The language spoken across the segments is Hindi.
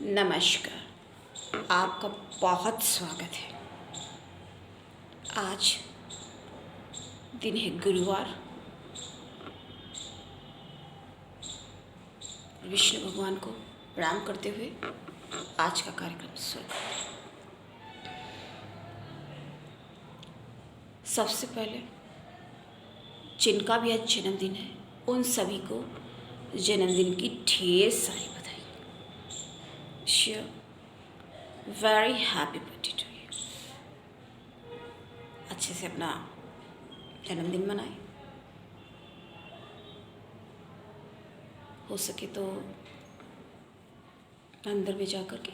नमस्कार, आपका बहुत स्वागत है। आज दिन है गुरुवार। विष्णु भगवान को प्रणाम करते हुए आज का कार्यक्रम शुरू करते हैं। सबसे पहले जिनका भी आज जन्मदिन है उन सभी को जन्मदिन की ढेर सारी बधाई। Very happy birthday to you. अच्छे से अपना जन्मदिन मनाएं। हो सके तो अंदर में जा कर के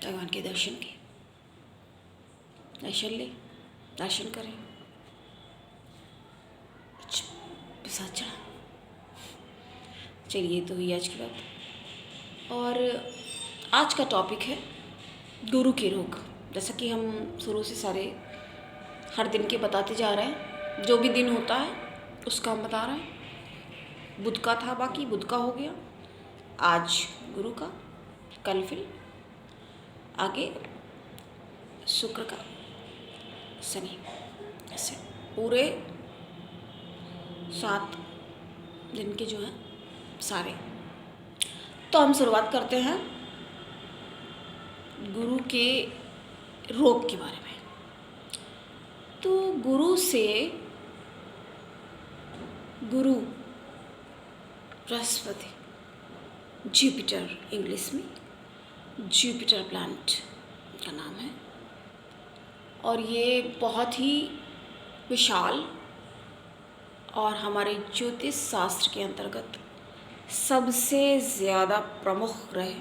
भगवान के दर्शन लें, दर्शन करें, प्रसाद चढ़ा। चलिए, तो ये आज की बात। और आज का टॉपिक है गुरु के रोग। जैसा कि हम शुरू से सारे हर दिन के बताते जा रहे हैं, जो भी दिन होता है उसका हम बता रहे हैं। बुध का था, बाकी बुध का हो गया, आज गुरु का, कल फिर आगे शुक्र का, शनि, ऐसे पूरे 7 दिन के जो हैं सारे। तो हम शुरुआत करते हैं गुरु के रोग के बारे में। तो गुरु बृहस्पति, जुपिटर, इंग्लिश में जुपिटर प्लैनेट का नाम है, और ये बहुत ही विशाल और हमारे ज्योतिष शास्त्र के अंतर्गत सबसे ज़्यादा प्रमुख ग्रह।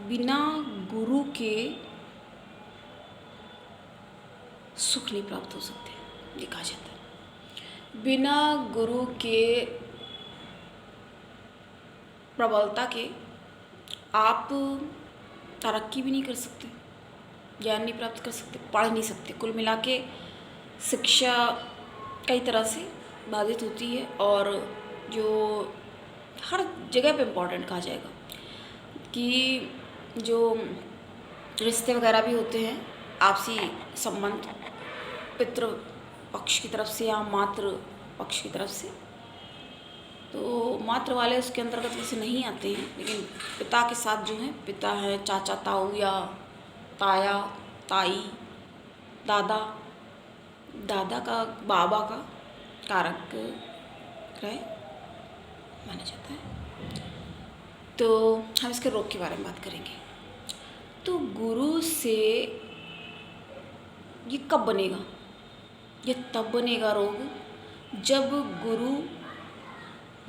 बिना गुरु के सुख नहीं प्राप्त हो सकते, ये कहा जाता है। बिना गुरु के प्रबलता के आप तरक्की भी नहीं कर सकते, ज्ञान नहीं प्राप्त कर सकते, पढ़ नहीं सकते। कुल मिला के शिक्षा कई तरह से बाधित होती है, और जो हर जगह पे इम्पोर्टेंट कहा जाएगा कि जो रिश्ते वगैरह भी होते हैं, आपसी संबंध, पितृ पक्ष की तरफ से या मातृ पक्ष की तरफ से, तो मातृ वाले उसके अंतर्गत वैसे नहीं आते हैं, लेकिन पिता के साथ जो हैं, पिता है, चाचा, ताऊ या ताया, ताई, दादा, दादा का, बाबा का कारक ग्रह माना जाता है। तो हम इसके रोग के बारे में बात करेंगे। तो गुरु से ये कब बनेगा? ये तब बनेगा रोग जब गुरु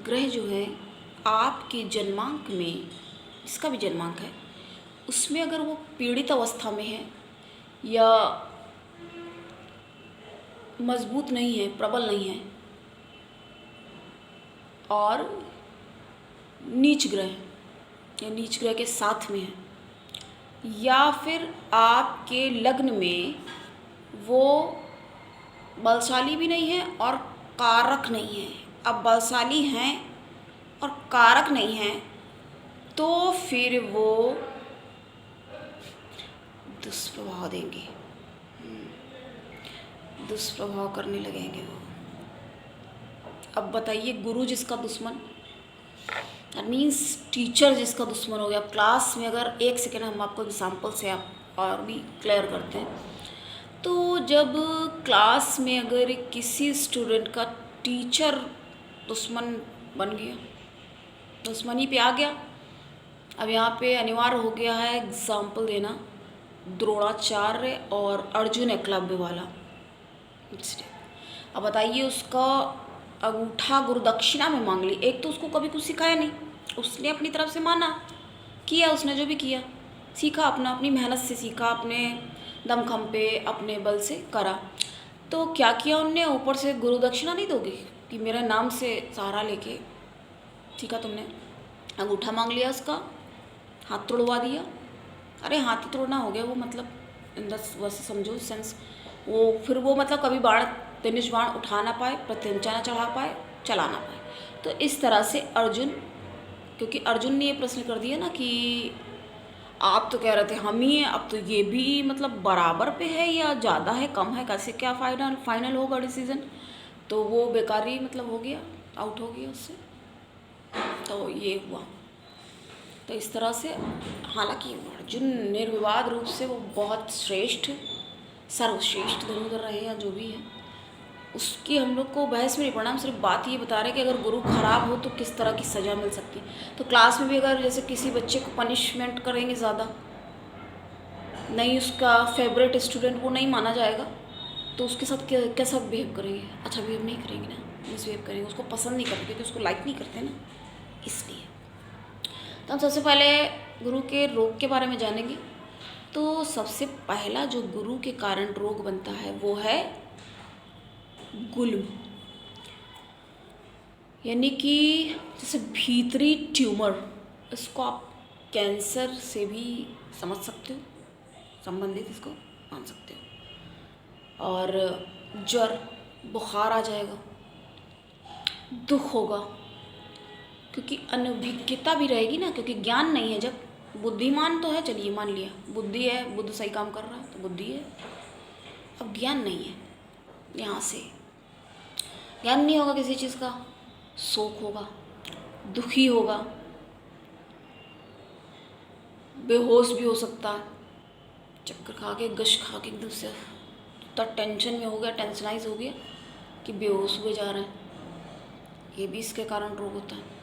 ग्रह जो है आपके जन्मांक में, जिसका भी जन्मांक है उसमें अगर वो पीड़ित अवस्था में है या मजबूत नहीं है, प्रबल नहीं है, और नीच ग्रह के साथ में है, या फिर आपके लग्न में वो बलशाली भी नहीं है और कारक नहीं है। अब बलशाली हैं और कारक नहीं हैं तो फिर वो दुष्प्रभाव देंगे, दुष्प्रभाव करने लगेंगे वो। अब बताइए, गुरु जिसका दुश्मन, मीन्स टीचर जिसका दुश्मन हो गया। क्लास में अगर एक सेकेंड हम आपको एग्जांपल से आप और भी क्लियर करते हैं, तो जब क्लास में अगर किसी स्टूडेंट का टीचर दुश्मन बन गया, दुश्मनी पे आ गया, अब यहाँ पे अनिवार्य हो गया है एग्जांपल देना, द्रोणाचार्य और अर्जुन एकलव्य वाला इंसिडेंट। अब बताइए, उसका अंगूठा गुरु दक्षिणा में मांग ली। एक तो उसको कभी कुछ सिखाया नहीं, उसने अपनी तरफ से माना, किया, उसने जो भी किया सीखा, अपनी मेहनत से सीखा, अपने दमखम पे अपने बल से करा। तो क्या किया उनने, ऊपर से गुरु दक्षिणा नहीं दोगे कि मेरे नाम से सहारा लेके सीखा तुमने, अंगूठा मांग लिया, उसका हाथ तोड़वा दिया। अरे हाथ ही तोड़ना हो गया वो, मतलब वैसे समझो सेंस वो, फिर वो मतलब कभी धनुष बाण उठा ना पाए, प्रत्यंचा ना चढ़ा पाए, चला ना पाए। तो इस तरह से अर्जुन क्योंकि अर्जुन ने ये प्रश्न कर दिया ना कि आप तो कह रहे थे हम ही हैं, अब तो ये भी मतलब बराबर पे है या ज़्यादा है कम है, कैसे क्या फाइनल होगा डिसीजन। तो वो बेकारी मतलब हो गया, आउट हो गया उससे। तो ये हुआ। तो इस तरह से हालांकि अर्जुन निर्विवाद रूप से वो बहुत श्रेष्ठ सर्वश्रेष्ठ धनुधर रहे या जो भी है, उसकी हम लोग को बहस में नहीं पढ़ना। हम सिर्फ बात ये बता रहे हैं कि अगर गुरु खराब हो तो किस तरह की सज़ा मिल सकती है। तो क्लास में भी अगर जैसे किसी बच्चे को पनिशमेंट करेंगे ज़्यादा, नहीं उसका फेवरेट स्टूडेंट वो नहीं माना जाएगा, तो उसके साथ कैसा बिहेव करेंगे? अच्छा बिहेव नहीं करेंगे ना, मिसबिहेव करेंगे, उसको पसंद नहीं करते क्योंकि उसको लाइक नहीं करते ना, इसलिए। तो हम सबसे पहले गुरु के रोग के बारे में जानेंगे। तो सबसे पहला जो गुरु के कारण रोग बनता है वो है गुल्म, यानी कि जैसे भीतरी ट्यूमर। इसको आप कैंसर से भी समझ सकते हो, संबंधित इसको मान सकते हो। और ज्वर, बुखार आ जाएगा, दुख होगा, क्योंकि अनभिज्ञता भी रहेगी ना, क्योंकि ज्ञान नहीं है। जब बुद्धिमान तो है, चलिए मान लिया बुद्धि है, बुद्ध सही काम कर रहा है तो बुद्धि है, अब ज्ञान नहीं है। यहाँ से ज्ञान नहीं होगा किसी चीज़ का, शोक होगा, दुखी होगा, बेहोश भी हो सकता है, चक्कर खा के गश खा के एकदम से इतना टेंशन में हो गया, टेंशनाइज हो गया कि बेहोश हुए जा रहे हैं। ये भी इसके कारण रोग होता है।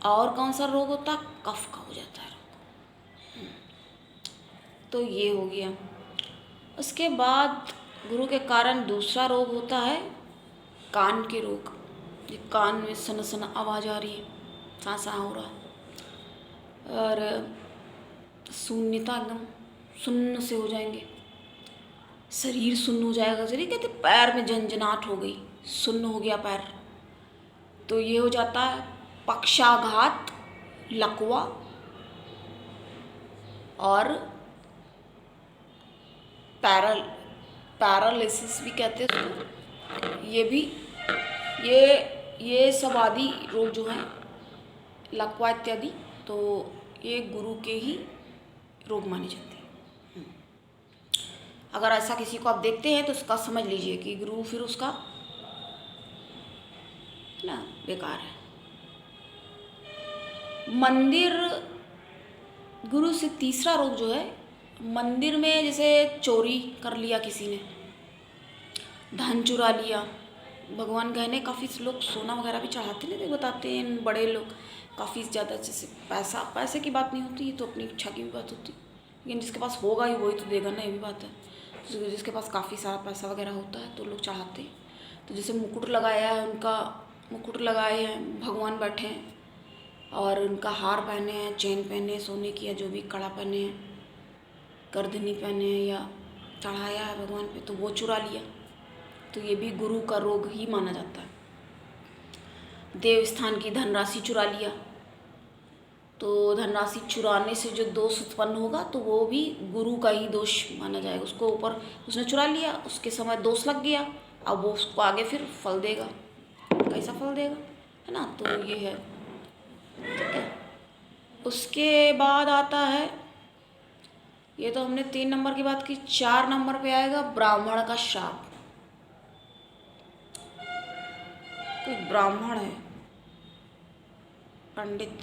और कौन सा रोग होता है? कफ का हो जाता है रोग। तो ये हो गया। उसके बाद गुरु के कारण दूसरा रोग होता है कान के रोग। ये कान में सन सन आवाज़ आ रही है, सांसा हो रहा है, और शून्यता, एकदम सुन्न से हो जाएंगे, शरीर सुन्न हो जाएगा। शरीर कहते पैर में झंझनाहट हो गई, सुन्न हो गया पैर। तो ये हो जाता है पक्षाघात, लकवा, और पैरालिसिस भी कहते हैं उसको। ये भी ये सब आदि रोग जो हैं, लकवा इत्यादि, तो ये गुरु के ही रोग माने जाते हैं। अगर ऐसा किसी को आप देखते हैं तो उसका समझ लीजिए कि गुरु फिर उसका ना बेकार है। मंदिर, गुरु से तीसरा रोग जो है, मंदिर में जैसे चोरी कर लिया किसी ने, धन चुरा लिया। भगवान गहने, काफ़ी लोग सोना वगैरह भी चढ़ाते नहीं, बताते हैं बड़े लोग काफ़ी ज़्यादा। जैसे पैसे की बात नहीं होती, ये तो अपनी इच्छा की भी बात होती, लेकिन जिसके पास होगा ही वही तो देगा ना, ये भी बात है। जिसके पास काफ़ी सारा पैसा वगैरह होता है तो लोग चढ़ाते हैं। तो जैसे मुकुट लगाया है, उनका मुकुट लगाए हैं, भगवान बैठे हैं, और उनका हार पहने हैं, चेन पहने हैं सोने की, या जो भी कड़ा पहने हैं, करधनी पहने हैं, या चढ़ाया है भगवान पे, तो वो चुरा लिया। तो ये भी गुरु का रोग ही माना जाता है। देवस्थान की धनराशि चुरा लिया, तो धनराशि चुराने से जो दोष उत्पन्न होगा तो वो भी गुरु का ही दोष माना जाएगा। उसको ऊपर उसने चुरा लिया, उसके समय दोष लग गया, अब वो उसको आगे फिर फल देगा। कैसा फल देगा, है ना? तो ये है, ठीक है। उसके बाद आता है, ये तो हमने 3 नंबर की बात की। 4 नंबर पे आएगा ब्राह्मण का श्राप। कोई ब्राह्मण है, पंडित,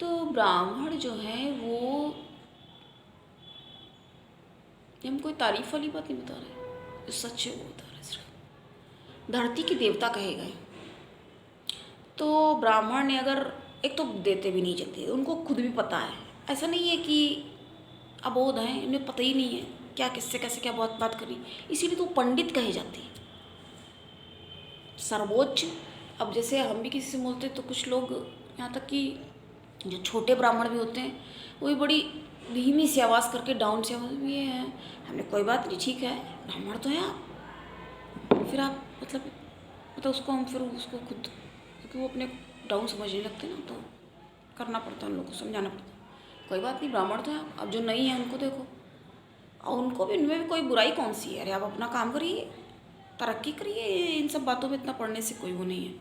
तो ब्राह्मण जो है वो, हम कोई तारीफ वाली बात नहीं बता रहे, जो सच है वो बता रहे सिर्फ। धरती के देवता कहे गए। तो ब्राह्मण ने अगर, एक तो देते भी नहीं जल्दी, उनको खुद भी पता है, ऐसा नहीं है कि अबोध हैं, इन्हें पता ही नहीं है क्या किससे कैसे क्या बात करी, इसीलिए तो पंडित कहे जाते हैं, सर्वोच्च। अब जैसे हम भी किसी से बोलते तो कुछ लोग, यहाँ तक कि जो छोटे ब्राह्मण भी होते हैं, वो भी बड़ी धीमी सी आवाज़ करके, डाउन सी आवाज़ में, ये है हमने, कोई बात नहीं, ठीक है, ब्राह्मण तो हैं आप, फिर आप मतलब उसको हम फिर उसको खुद, क्योंकि वो अपने डाउन समझने लगते ना, तो करना पड़ता है उन लोगों को, समझाना पड़ता है, कोई बात नहीं, ब्राह्मण तो है आप। अब जो नहीं है उनको देखो, और उनको भी, इनमें भी कोई बुराई कौन सी है? अरे आप अपना काम करिए, तरक्की करिए, इन सब बातों में इतना पढ़ने से कोई वो नहीं है।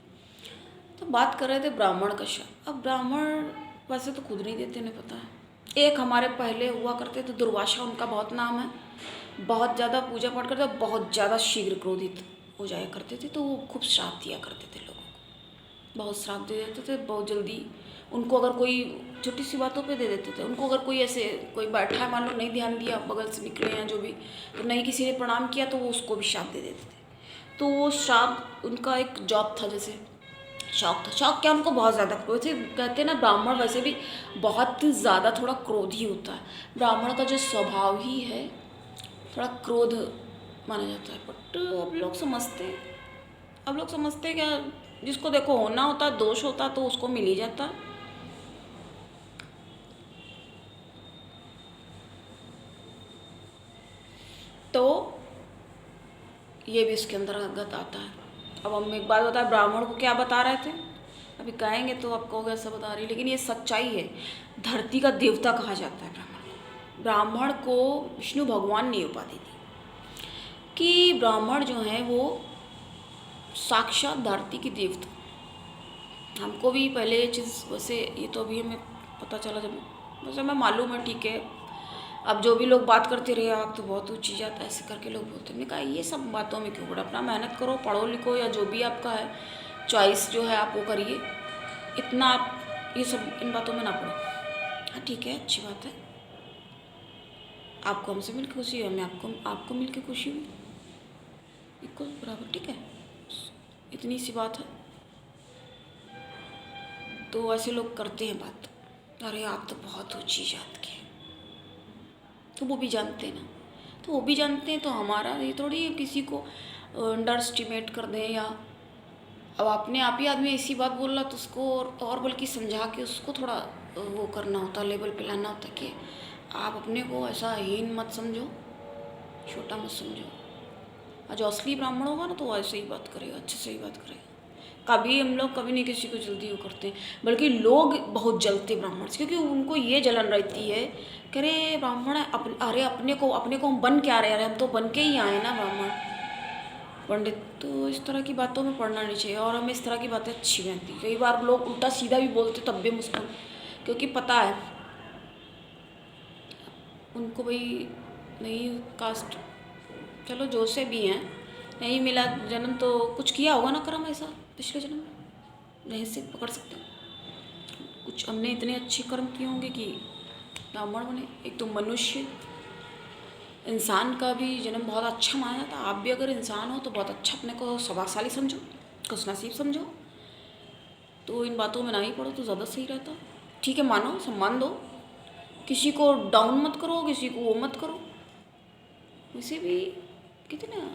तो बात कर रहे थे ब्राह्मण का शाप। अब ब्राह्मण वैसे तो खुद नहीं देते, उन्हें पता है। एक हमारे पहले हुआ करते थे दुर्वासा, उनका बहुत नाम है, बहुत ज़्यादा पूजा पाठ करते, बहुत ज़्यादा शीघ्र क्रोधित हो जाया करते थे, तो वो खूब श्राप दिया करते थे लोगों को, बहुत श्राप दे देते थे बहुत जल्दी। उनको अगर कोई छोटी सी बातों पे दे देते थे, उनको अगर कोई ऐसे कोई बैठा है मान लो, नहीं ध्यान दिया, बगल से निकले हैं जो भी, तो नहीं किसी ने प्रणाम किया तो वो उसको भी श्राप दे देते थे। तो वो श्राप उनका एक जॉब था, जैसे शौक था। शौक क्या, उनको बहुत ज़्यादा, वैसे कहते हैं ना ब्राह्मण वैसे भी बहुत ज़्यादा थोड़ा क्रोधी होता है। ब्राह्मण का जो स्वभाव ही है थोड़ा क्रोध माना जाता है। बट अब लोग समझते क्या, जिसको देखो होना होता, दोष होता तो उसको मिल ही जाता। तो ये भी इसके अंदर अंतर्गत आता है। अब हम एक बात बताएं, ब्राह्मण को क्या बता रहे थे, अभी कहेंगे तो आप कहोगे ऐसा बता रही, लेकिन ये सच्चाई है। धरती का देवता कहा जाता है ब्राह्मण को विष्णु भगवान ने उपाधि दी कि ब्राह्मण जो है वो साक्षात धरती की देवता। हमको भी पहले ये चीज़, वैसे ये तो अभी हमें पता चला, जब वैसे हमें मालूम है, ठीक है। अब जो भी लोग बात करते रहे आप तो बहुत ऊँची जाता है, ऐसे करके लोग बोलते हैं। मैंने कहा ये सब बातों में क्यों पड़ा, अपना मेहनत करो, पढ़ो लिखो, या जो भी आपका है चॉइस जो है आप वो करिए, इतना आप ये सब इन बातों में ना पड़ो। हाँ ठीक है, अच्छी बात है, आपको हमसे मिलकर खुशी है, मैं आपको मिलकर खुशी हुई, इक्वल बराबर, ठीक है, इतनी सी बात है। तो ऐसे लोग करते हैं बात, अरे आप तो बहुत ऊँची जात के, तो वो भी जानते हैं ना, तो वो भी जानते हैं, तो हमारा ये थोड़ी किसी को अंडर एस्टिमेट कर दें। या अब अपने आप ही आदमी ऐसी बात बोल रहा तो उसको और बल्कि समझा के उसको थोड़ा वो करना होता, लेवल पे लाना होता कि आप अपने को ऐसा हीन मत समझो, छोटा मत समझो। और जो असली ब्राह्मण होगा ना तो वो ऐसे ही बात करेगा, अच्छे से ही बात करेगा। कभी हम लोग कभी नहीं किसी को जल्दी वो करते, बल्कि लोग बहुत जलते ब्राह्मण से, क्योंकि उनको ये जलन रहती है कि अरे ब्राह्मण अरे अपने को हम बन के आ रहे हैं, अरे हम तो बन के ही आए ना ब्राह्मण पंडित। तो इस तरह की बातों में पढ़ना नहीं चाहिए, और हमें इस तरह की बातें अच्छी नहीं लगती। कई बार लोग उल्टा सीधा भी बोलते तब भी मुस्कुन, क्योंकि पता है उनको भाई नहीं कास्ट, चलो जो से भी हैं, नहीं मिला जन्म तो कुछ किया होगा ना कर्म ऐसा पिछले जन्म में, नहीं से पकड़ सकते कुछ हमने इतने अच्छे कर्म किए होंगे कि ब्राह्मण बने। एक तो मनुष्य इंसान का भी जन्म बहुत अच्छा माना जाता है। आप भी अगर इंसान हो तो बहुत अच्छा अपने को सौभाग्यशाली समझो, खुशनसीब समझो, तो इन बातों में ना ही पड़ो तो ज़्यादा सही रहता। ठीक है, मानो, सम्मान दो, किसी को डाउन मत करो, किसी को वो मत करो। वैसे भी कितना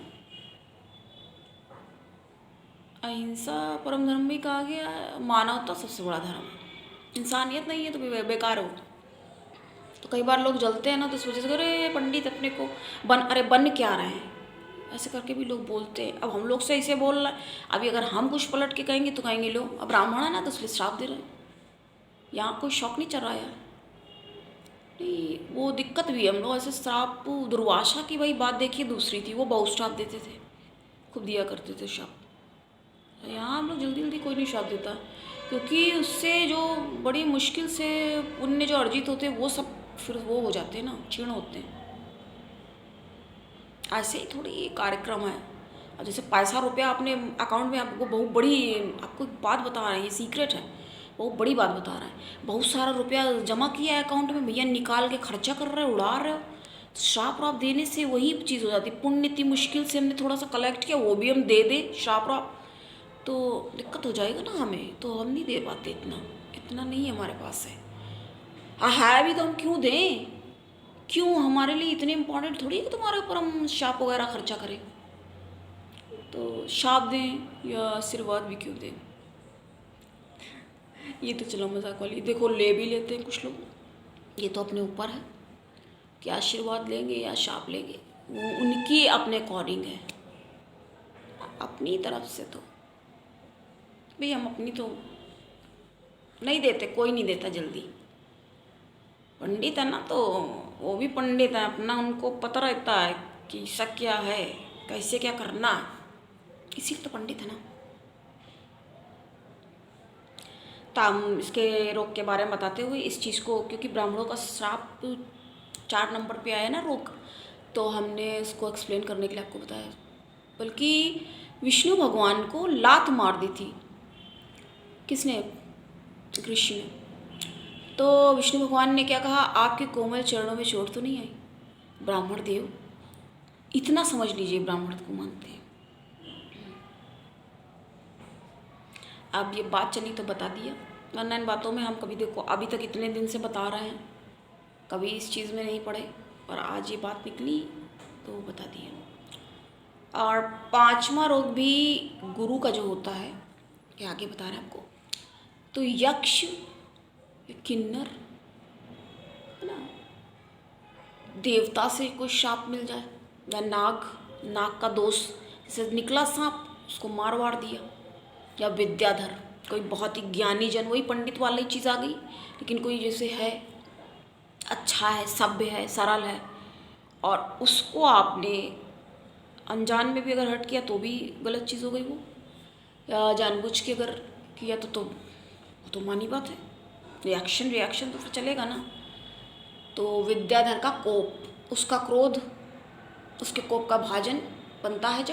अहिंसा परम धर्म भी कहा गया है, मानवता सबसे बड़ा धर्म है। इंसानियत नहीं है तो बेकार हो। तो कई बार लोग जलते हैं ना, तो इस वजह से अरे पंडित अपने को बन क्या रहे हैं, ऐसे करके भी लोग बोलते हैं। अब हम लोग से ऐसे बोल रहा है, अभी अगर हम कुछ पलट के कहेंगे तो कहेंगे लो अब ब्राह्मण है ना तो इसलिए श्राप दे रहे हैं, यहाँ कोई शौक नहीं चल रहा है। नहीं, वो दिक्कत भी है। हम लोग ऐसे श्राप, दुर्वासा की भाई बात देखिए दूसरी थी, वो बहुत श्राप देते थे, खूब दिया करते थे श्राप। यहाँ हम लोग जल्दी जल्दी कोई नहीं श्राप देता, क्योंकि उससे जो बड़ी मुश्किल से पुण्य जो अर्जित होते हैं वो सब फिर वो हो जाते हैं ना, क्षीण होते हैं। ऐसे ही थोड़ी ये कार्यक्रम है। अब जैसे पैसा रुपया अपने अकाउंट में, आपको बहुत बड़ी, आपको एक बात बता रहे हैं, ये सीक्रेट है, बहुत बड़ी बात बता रहे हैं। बहुत सारा रुपया जमा किया है अकाउंट में, भैया निकाल के खर्चा कर रहे हो, उड़ा रहे हो, तो श्राप राप देने से वही चीज़ हो जाती है। पुण्य इतनी मुश्किल से हमने थोड़ा सा कलेक्ट किया, वो भी हम दे दें श्राप राप तो दिक्कत हो जाएगा ना हमें, तो हम नहीं दे पाते, इतना नहीं हमारे पास है। हाँ है भी तो हम क्यों दें, क्यों, हमारे लिए इतने इम्पोर्टेंट थोड़ी है कि तुम्हारे ऊपर हम शाप वगैरह खर्चा करें। तो शाप दें या आशीर्वाद भी क्यों दें, ये तो चलो मजाक वाली, देखो ले भी लेते हैं कुछ लोग, ये तो अपने ऊपर है कि आशीर्वाद लेंगे या शाप लेंगे, वो उनकी अपने अकॉर्डिंग है। अपनी तरफ से तो भाई हम अपनी तो नहीं देते, कोई नहीं देता जल्दी। पंडित है ना तो वो भी पंडित है अपना, उनको पता रहता है कि सब क्या है, कैसे क्या करना, इसी तो पंडित है ना। ताम इसके रोग के बारे में बताते हुए इस चीज़ को, क्योंकि ब्राह्मणों का श्राप 4 नंबर पे आया ना रोग, तो हमने इसको एक्सप्लेन करने के लिए आपको बताया। बल्कि विष्णु भगवान को लात मार दी थी, किसने? ऋषि ने। तो विष्णु भगवान ने क्या कहा, आपके कोमल चरणों में चोट तो नहीं आई? ब्राह्मण देव, इतना समझ लीजिए, ब्राह्मण को मानते हैं। अब ये बात चली तो बता दिया, वरना इन बातों में हम कभी, देखो अभी तक इतने दिन से बता रहे हैं, कभी इस चीज़ में नहीं पड़े, और आज ये बात निकली तो बता दिया। और 5वां रोग भी गुरु का जो होता है, ये आगे बता रहे हैं आपको। तो यक्ष, किन्नर है ना, देवता से कोई शाप मिल जाए, या नाग का दोष, जैसे निकला सांप उसको मार वार दिया, या विद्याधर, कोई बहुत ही ज्ञानी जन, वही पंडित वाली चीज़ आ गई, लेकिन कोई जैसे है अच्छा है, सभ्य है, सरल है, और उसको आपने अनजान में भी अगर हर्ट किया तो भी गलत चीज़ हो गई वो, या जानबूझ के अगर किया तो मानी बात है, रिएक्शन तो फिर चलेगा ना। तो विद्याधर का कोप, उसका क्रोध, उसके कोप का भाजन बनता है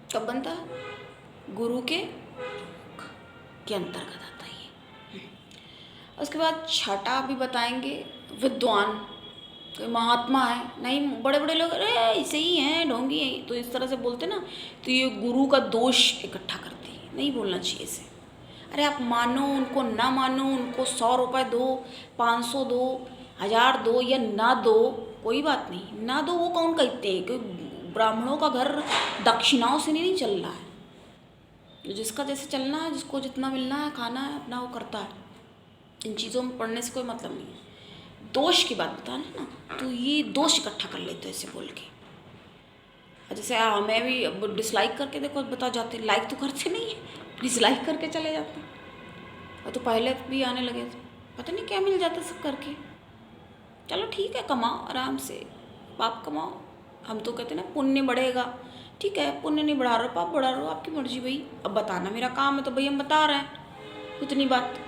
कब बनता है? गुरु के अंतर्गत आता है ये। उसके बाद छठा भी बताएंगे, विद्वान, कोई महात्मा है, नहीं बड़े बड़े लोग अरे ऐसे ही हैं, ढोंगी हैं, तो इस तरह से बोलते ना, तो ये गुरु का दोष इकट्ठा करती है, नहीं बोलना चाहिए इसे। अरे आप मानो उनको, ना मानो उनको, 100 रुपये दो, 500 दो, 1000 दो, या ना दो, कोई बात नहीं, ना दो, वो कौन कहते हैं? कोई ब्राह्मणों का घर दक्षिणाओं से नहीं चल रहा है, जिसका जैसे चलना है, जिसको जितना मिलना है, खाना है अपना, वो करता है। इन चीज़ों में पढ़ने से कोई मतलब नहीं है। दोष की बात बताना है ना, तो ये दोष इकट्ठा कर लेते हैं ऐसे बोल के। जैसे हमें भी डिसलाइक करके देखो बता जाते, लाइक तो करते नहीं है, डिसलाइक करके चले जाते हैं। और तो पहले भी आने लगे थे, पता नहीं क्या मिल जाता सब करके। चलो ठीक है, कमाओ आराम से, पाप कमाओ। हम तो कहते ना पुण्य बढ़ेगा, ठीक है, पुण्य नहीं बढ़ा रहे हो, पाप बढ़ा रहे हो, आपकी मर्जी भाई। अब बताना मेरा काम है, तो भाई हम बता रहे हैं उतनी बात।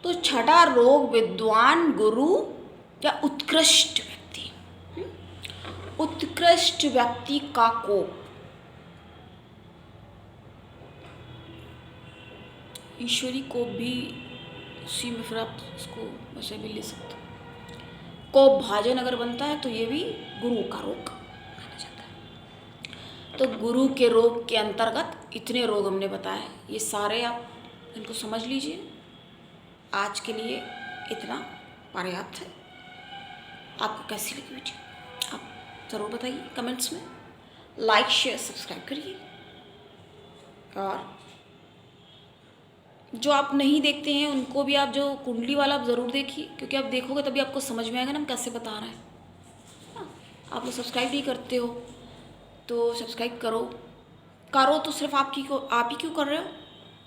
तो छठा रोग, विद्वान, गुरु या उत्कृष्ट व्यक्ति। उत्कृष्ट व्यक्ति का कोप, ईश्वरी कोप भी उसी में, फिर आप इसको वैसे भी ले सकते हो। कोप भाजन अगर बनता है तो ये भी गुरु का रोग माना जाता है। तो गुरु के रोग के अंतर्गत इतने रोग हमने बताए, ये सारे आप इनको समझ लीजिए। आज के लिए इतना पर्याप्त है। आपको कैसी लगी वीडियो आप ज़रूर बताइए कमेंट्स में। लाइक शेयर सब्सक्राइब करिए, और जो आप नहीं देखते हैं उनको भी आप, जो कुंडली वाला आप ज़रूर देखिए, क्योंकि आप देखोगे तभी आपको समझ में आएगा ना हम कैसे बता रहे हैं। आप लोग सब्सक्राइब नहीं करते हो तो सब्सक्राइब करो तो सिर्फ आप ही क्यों कर रहे हो,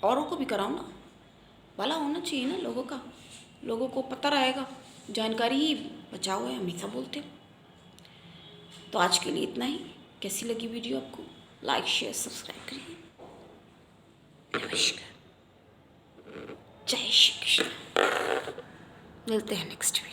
औरों को भी कराओ ना, भला होना चाहिए ना लोगों का, लोगों को पता रहेगा। जानकारी ही बचाओ है, हमेशा बोलते हो। तो आज के लिए इतना ही। कैसी लगी वीडियो आपको? लाइक शेयर सब्सक्राइब करिए। नमस्कार, जय श्री कृष्ण। मिलते हैं नेक्स्ट वीडियो।